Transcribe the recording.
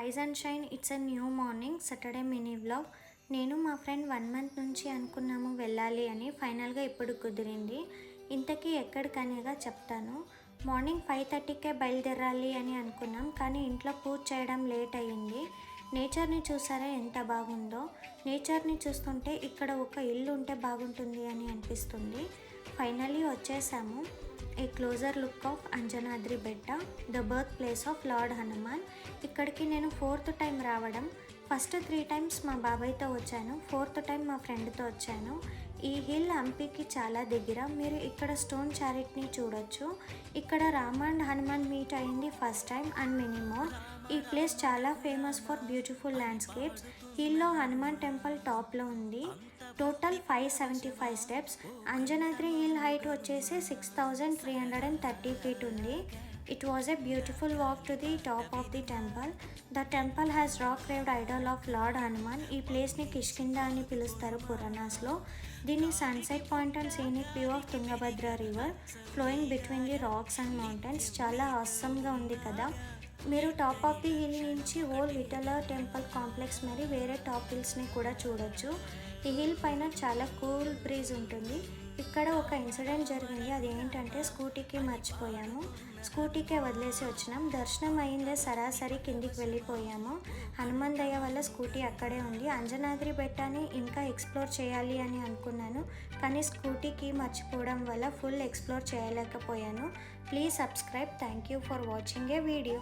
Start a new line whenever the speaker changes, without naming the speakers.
Rise and shine. It's a new morning Saturday mini vlog. నేను మా friend 1 month నుంచి అనుకున్నాము వెళ్ళాలి అని. ఫైనల్గా ఇప్పుడు కుదిరింది. ఇంతకీ ఎక్కడికనేగా చెప్తాను. మార్నింగ్ 5:30కే బయలుదేరాలి అని అనుకున్నాం, కానీ ఇంట్లో పూజ చేయడం లేట్ అయ్యింది. నేచర్ని చూసారా ఎంత బాగుందో. నేచర్ని చూస్తుంటే ఇక్కడ ఒక ఇల్లు ఉంటే బాగుంటుంది అని అనిపిస్తుంది. ఫైనల్లీ వచ్చేసాము. ఏ క్లోజర్ లుక్ ఆఫ్ అంజనాద్రి బెట్ట, the birth place of lord Hanuman. ఇక్కడికి నేను 4th టైం రావడం. ఫస్ట్ 3 టైమ్స్ మా బాబాయ్తో వచ్చాను, 4th టైం మా ఫ్రెండ్తో వచ్చాను. ఈ హిల్ హంపీకి చాలా దగ్గర. మీరు ఇక్కడ స్టోన్ చారిట్ని చూడొచ్చు. ఇక్కడ రామ్ అండ్ హనుమాన్ మీట్ అయింది first time and many more. ఈ ప్లేస్ చాలా ఫేమస్ ఫర్ బ్యూటిఫుల్ ల్యాండ్స్కేప్స్. హిల్లో హనుమాన్ టెంపుల్ టాప్లో ఉంది. Total 575 steps. Anjanadri hill height వచ్చేసి 6330 feet ఉంది. It was a beautiful walk to the top of the temple. The temple has rock carved idol of Lord Hanuman. ఈ ప్లేస్ని కిష్కింద అని పిలుస్తారు పురాణాస్లో. దీని sunset point and scenic view of Tungabhadra river flowing between the racks and mountains. చాలా ఆసమ్గా ఉంది కదా. మీరు top of the hill నుంచి ఓల్డ్ విఠల టెంపుల్ కాంప్లెక్స్ మరి వేరే టాప్ హిల్స్ని కూడా చూడొచ్చు. ఈ హిల్ పైన చాలా కూల్ బ్రీజ్ ఉంటుంది. ఇక్కడ ఒక ఇన్సిడెంట్ జరిగింది. అది ఏంటంటే స్కూటీకి మర్చిపోయాము. స్కూటీకే వదిలేసి వచ్చినాం. దర్శనం అయిందే సరాసరి కిందికి వెళ్ళిపోయాము. హనుమాన్ దయ వల్ల స్కూటీ అక్కడే ఉంది. అంజనాద్రి బెట్టని ఇంకా ఎక్స్ప్లోర్ చేయాలి అని అనుకున్నాను, కానీ స్కూటీకి మర్చిపోవడం వల్ల ఫుల్ ఎక్స్ప్లోర్ చేయలేకపోయాను. Please subscribe. Thank you for watching a video.